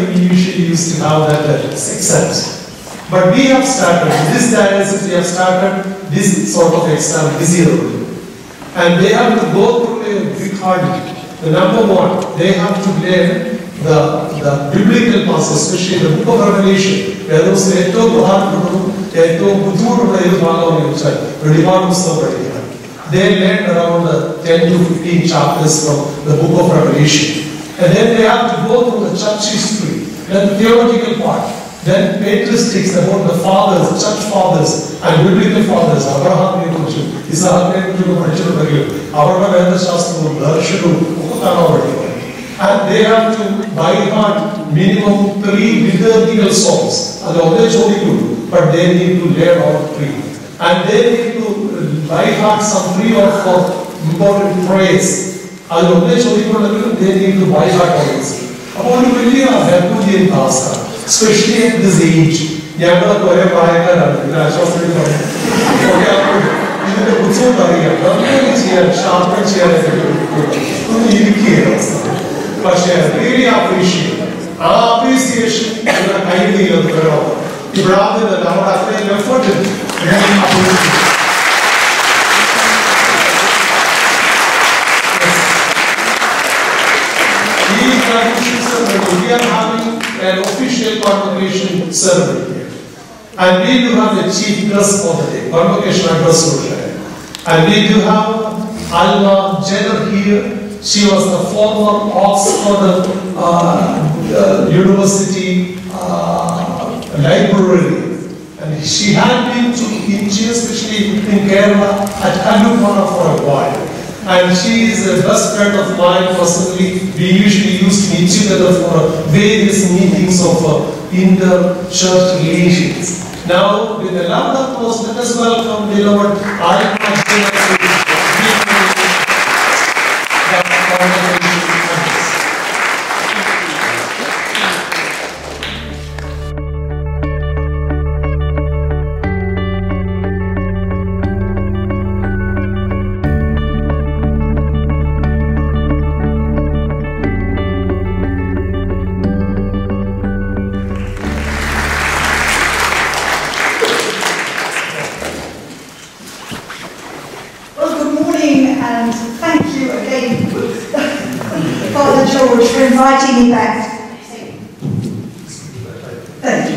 we usually used to have that exempt. But we have started, this diocese we have started this sort of exam this year only. And they have to go through a big hurdle. The number one, they have to learn the biblical passages, especially the book of Revelation. They learned around 10 to 15 chapters from the book of Revelation. And then they have to go through the church history, then the theological part, then patristics about the fathers, church fathers, and biblical fathers. Abraham, Isaac, and they have to by heart minimum 3 liturgical songs. But they need to learn all 3. And they need to by heart some 3 or 4 important prayers. They need to by heart always. Especially at this age. But I really appreciate appreciation rather than our effort. We are having an official convocation ceremony here. And we do have the chief dress for the day, convocation address. And we do have Alma Jenner here. She was the former Oxford University librarian. And she had been to India, especially in Kerala, at Kalupana for a while. And she is a best friend of mine personally. We usually used to meet together for various meetings of inter-church relations. Now, with a loud applause, let us welcome beloved inviting me back. Thank you.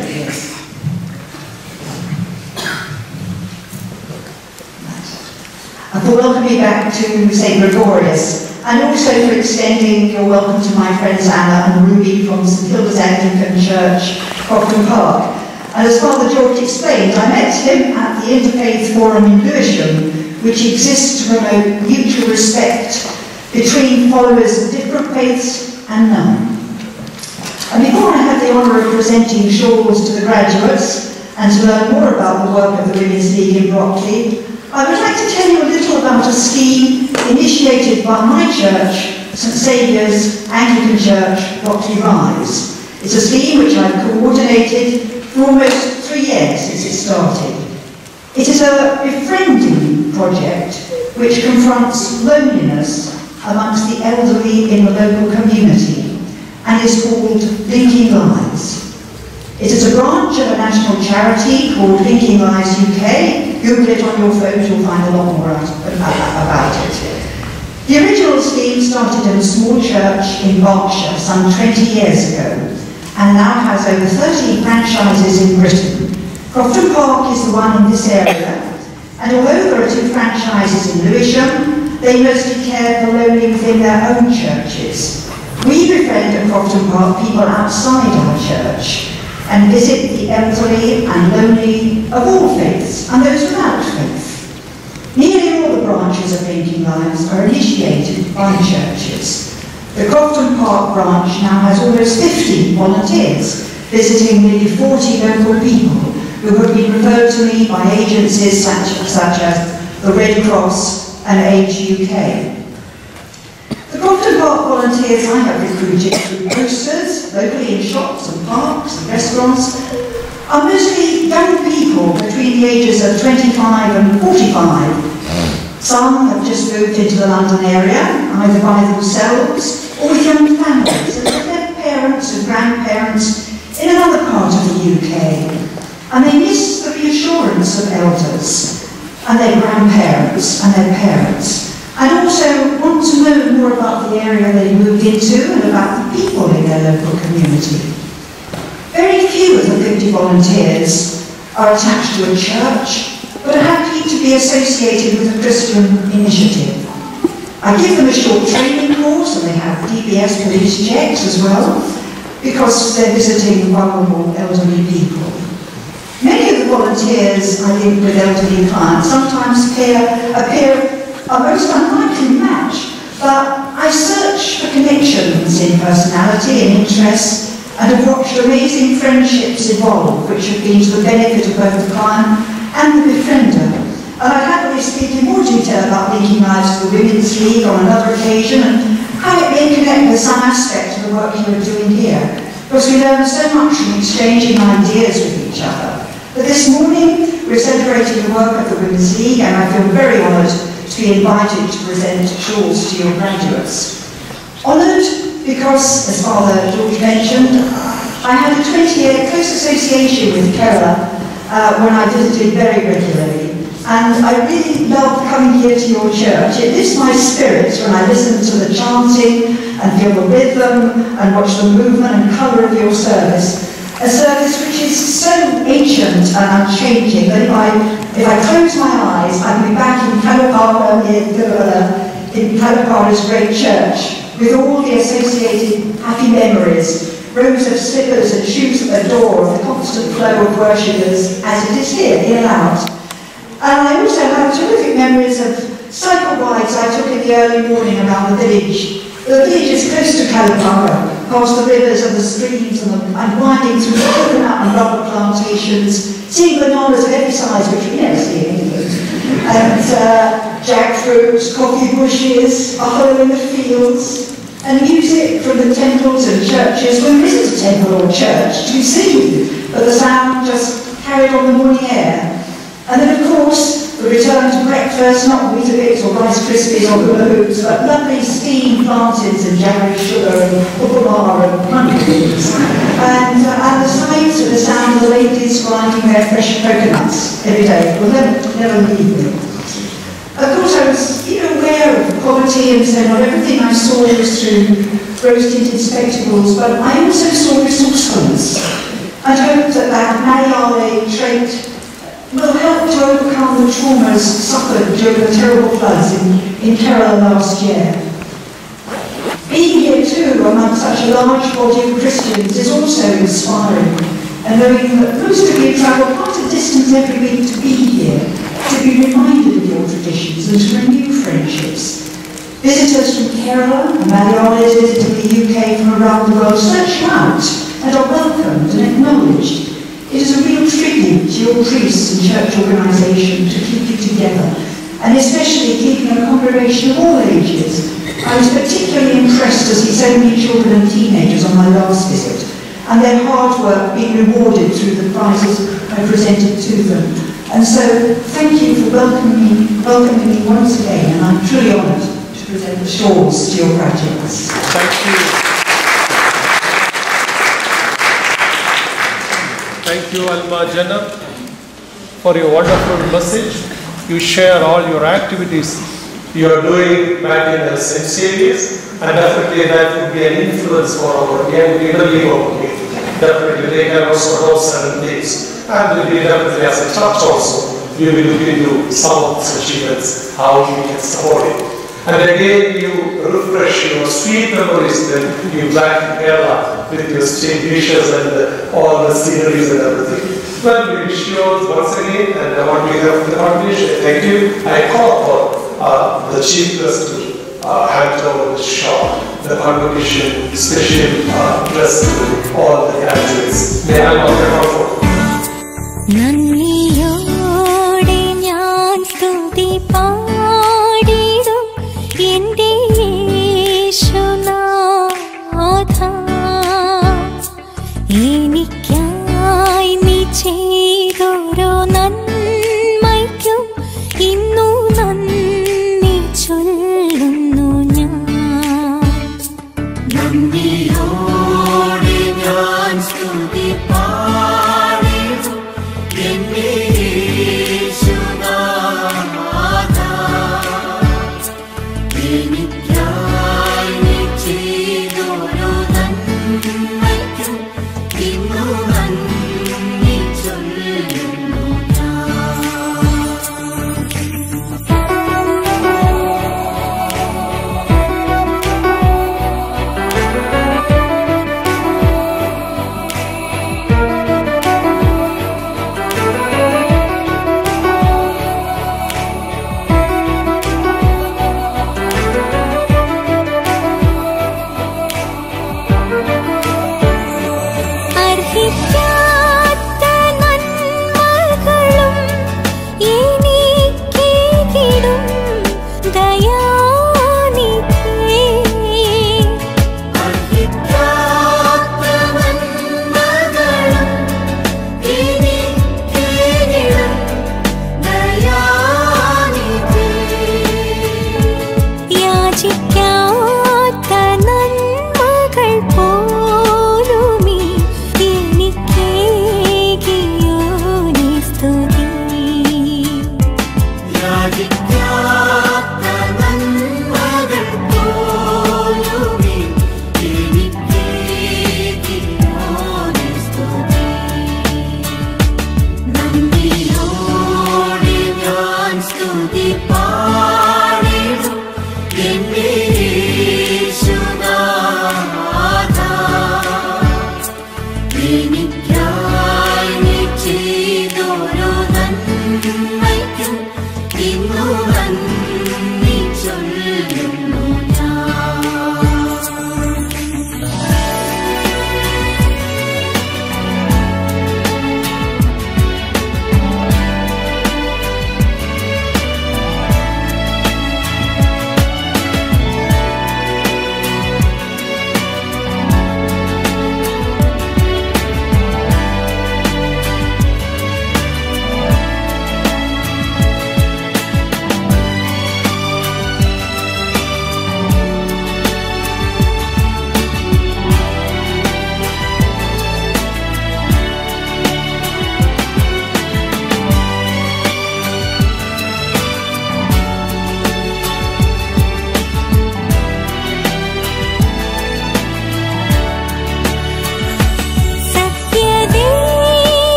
And for welcoming me back to St. Gregorios, and also for extending your welcome to my friends Anna and Ruby from St. Hilda's Anglican Church, Crofton Park. And as Father George explained, I met him at the Interfaith Forum in Lewisham, which exists to promote mutual respect between followers of different faiths and none. And before I have the honour of presenting shawls to the graduates and to learn more about the work of the Women's League in Brockley, I would like to tell you a little about a scheme initiated by my church, St Saviour's Anglican Church, Brockley Rise. It's a scheme which I've coordinated for almost 3 years since it started. It is a befriending project which confronts loneliness amongst the elderly in the local community and is called Linking Lives. It is a branch of a national charity called Linking Lives UK. Google it on your phone, you'll find a lot more about it. The original scheme started in a small church in Berkshire some 20 years ago and now has over 30 franchises in Britain. Crofton Park is the one in this area, and although there are 2 franchises in Lewisham, they mostly care for lonely within their own churches. We befriend at Crofton Park people outside our church and visit the elderly and lonely of all faiths and those without faith. Nearly all the branches of Linking Lives are initiated by churches. The Crofton Park branch now has almost 50 volunteers, visiting nearly 40 local people who have been referred to me by agencies such as the Red Cross and Age UK. The Crofton Park volunteers I have recruited through posters, locally in shops and parks and restaurants, are mostly young people between the ages of 25 and 45. Some have just moved into the London area, either by themselves or with young families, and with their parents parents and grandparents in another part of the UK, and they miss the reassurance of elders and their grandparents and their parents, and also want to know more about the area they moved into and about the people in their local community. Very few of the 50 volunteers are attached to a church, but are happy to be associated with a Christian initiative. I give them a short training course, and they have DBS police checks as well, because they're visiting vulnerable elderly people. Many of the volunteers I link with elderly clients sometimes appear a most unlikely match, but I search for connections in personality and interests, and have watched amazing friendships evolve, which have been to the benefit of both the client and the befriender. And I'd happily speak in more detail about linking lives to the Women's League on another occasion, and how it may connect with some aspect of the work you are doing here, because we learn so much from exchanging ideas with each other. But this morning, we're celebrating the work of the Women's League, and I feel very honoured to be invited to present shawls to your graduates. Honoured because, as Father George mentioned, I had a 20-year close association with Kerala when I visited very regularly. And I really love coming here to your church. It lifts my spirits when I listen to the chanting and feel the rhythm and watch the movement and colour of your service. A service which is so ancient and unchanging that if I close my eyes, I'll be back in Kalapara in Kalapara's great church, with all the associated happy memories, rows of slippers and shoes at the door, of the constant flow of worshippers, as it is here, in and out. And I also have terrific memories of cycle rides I took in the early morning around the village. The village is close to Kalapara, past the rivers and the streams, and winding through the coconut and rubber plantations, seeing bananas of every size, which we never see in England, and jackfruits, coffee bushes, buffalo in the fields, and music from the temples and churches. When there isn't a temple or church to sing, but the sound just carried on the morning air. And then, of course, the return to breakfast, not Weetabix or Rice Krispies or hula hoops, but lovely steamed plantains and jaggery sugar and upamar and monkeys. And the sights and the sound of the ladies grinding their fresh coconuts every day will never leave me. Of course, I was aware of poverty, and so not everything I saw was through rose-tinted spectacles, but I also saw resourcefulness. I'd hoped that Malayale trait will help to overcome the traumas suffered during the terrible floods in Kerala last year. Being here too among such a large body of Christians is also inspiring, and knowing that most of you travel quite a distance every week to be here, to be reminded of your traditions and to renew friendships. Visitors from Kerala and Malayalis visiting the UK from around the world search you out and are welcomed and acknowledged. It is a real tribute to your priests and church organisation to keep you together, and especially keeping a congregation of all ages. I was particularly impressed to see so many children and teenagers on my last visit, and their hard work being rewarded through the prizes I presented to them. And so, thank you for welcoming me once again, and I'm truly honoured to present the shawls to your graduates. Thank you. Thank you, Alma Jana, for your wonderful message. You share all your activities you are doing back in the St. Xavier's, and definitely that will be an influence for our young elderly community. Definitely they have also done certain things, and we definitely as a church also, we will look into some of these achievements, how we can support it. And again, you refresh your sweet memories then you back in Kerala with your state dishes and all the sceneries and everything. Well, we wish you all once again, and what we have the congregation, thank you. I call for the chief guest to hand over the shop, the congregation, special dress to all the graduates. May I have a for നന്ദിയോടെ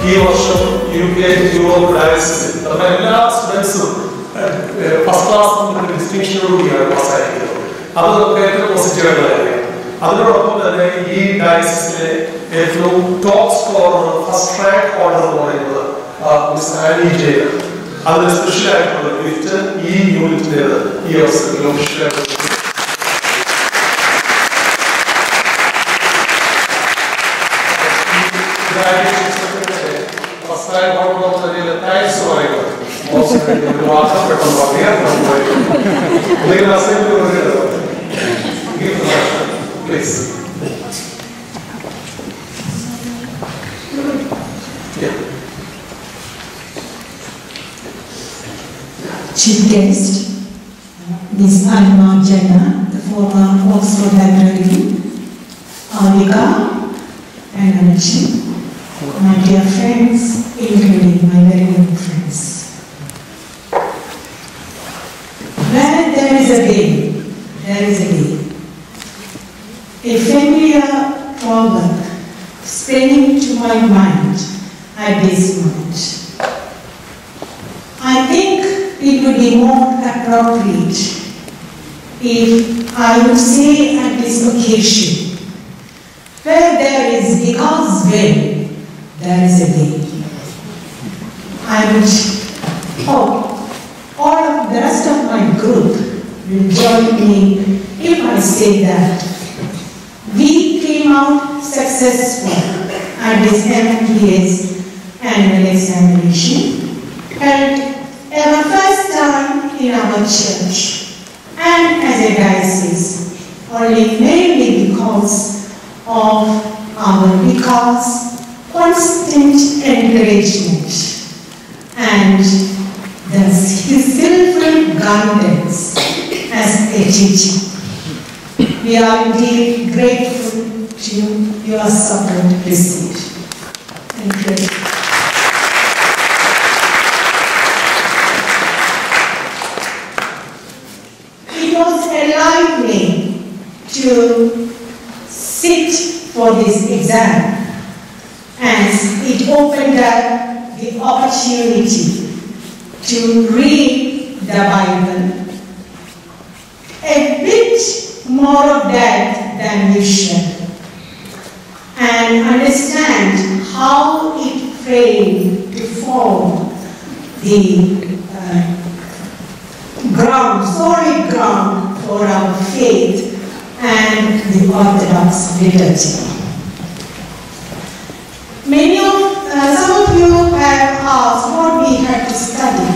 ഈ വർഷം UK Europe ഡയസിൽ നമ്മുടെ എല്ലാ സ്റ്റുഡൻസും first class ഡിസ്റ്റിങ്ഷനോടുകൂടിയാണ് പാസ്സായിരിക്കുന്നത്. അത് നമുക്ക് ഏറ്റവും positive ആയിട്ടുള്ള കാര്യമാണ്. അതിനോടൊപ്പം തന്നെ ഈ ഡയസിസിലെ ഏറ്റവും top scorer first rank holder എന്ന് പറയുന്നത് മിസ് ആനി ജെയിൻ. അതിന് സ്പെഷ്യൽ ആയിട്ടുള്ള ഗിഫ്റ്റ് ഈ യൂണിറ്റിൻ്റെത് ഈ അവസരത്തിൽ ഒഫീഷ്യലായിട്ട് Chief guest, Ms. Alma Jenna, the former Oxford librarian, Alika and Anishi, my dear friends, including my very own friends. Where there is a way, there is a way. A familiar proverb springing to my mind at this moment. I think it would be more appropriate if I would say at this occasion, where there is a God's will, there is a way. I would hope all of the rest of my group will join me if I say that we came out successful at this MMVS annual examination held our first time in our church and as a diocese, only mainly because of our vicar's constant encouragement and thus his skillful guidance as a teacher. We are indeed grateful to your support received. Thank you. It was enlightening to sit for this exam as it opened up the opportunity to read the Bible a bit more of depth than usual and understand how it failed to form the solid ground for our faith and the Orthodox liturgy. Some of you have asked what we had to study.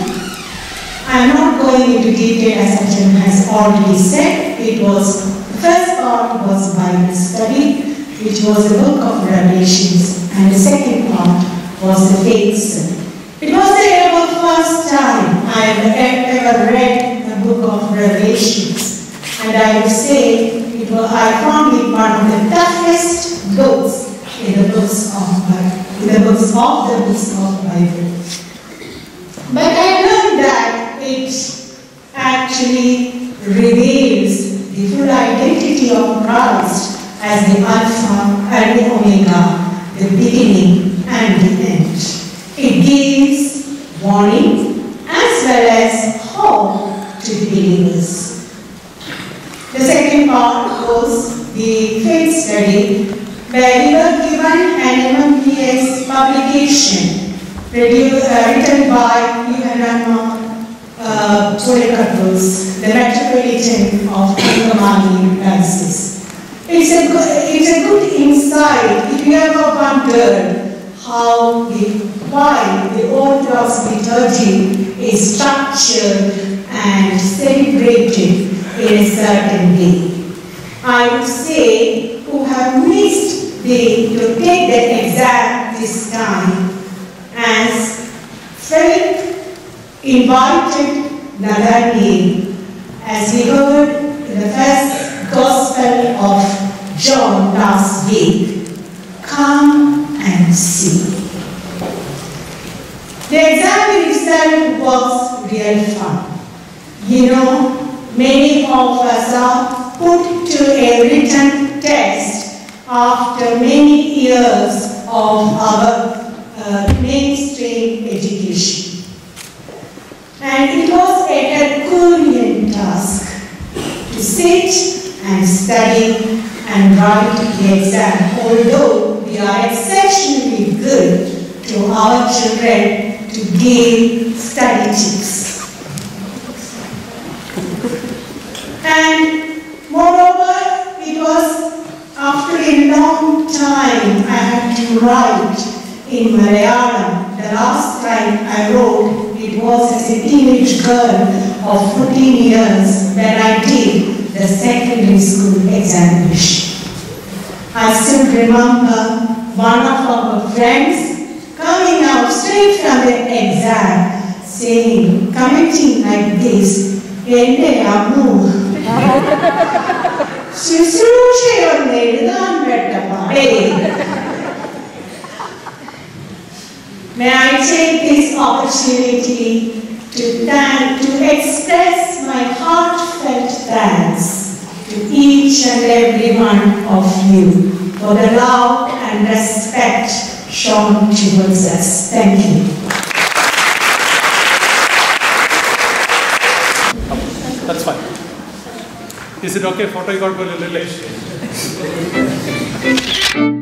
I am not going into detail as Samajam has already said. The first part was Bible study, which was the book of Revelations, and the second part was the faith study. It was the first time I have ever read the book of Revelations, and I would say I found it one of the toughest books in the books of the books of the Bible. But I learned that it actually reveals the full identity of Christ as the Alpha and the Omega, the beginning and the end. It gives warning as well as hope to the believers. The second part was the faith study, where we were given an MMVS publication written by the Metropolitan of Marthamariam Diocese. It's a good insight if you ever wondered why the Orthodox liturgy is structured and celebrated in a certain way. I would say who have missed to take the exam this time as felt invited Nadani as we heard in the first Gospel of John last week. Come and see. The exam itself was real fun. You know, many of us are put to a written test after many years of our mainstream education. And it was a Herculean task to sit and study and write the exam, although we are exceptionally good to our children to give study tips. And moreover, it was after a long time I had to write in Malayalam. The last time I wrote, it was as a teenage girl of 14 years when I did the secondary school examination. I still remember one of our friends coming out straight from the exam saying, commenting like this, "Ende ammu, Shushrushayon ezhudan petta paade." May I take this opportunity to express my heartfelt thanks to each and every one of you for the love and respect shown towards us. Thank you. That's fine. Is it okay? Photo you got for a little late.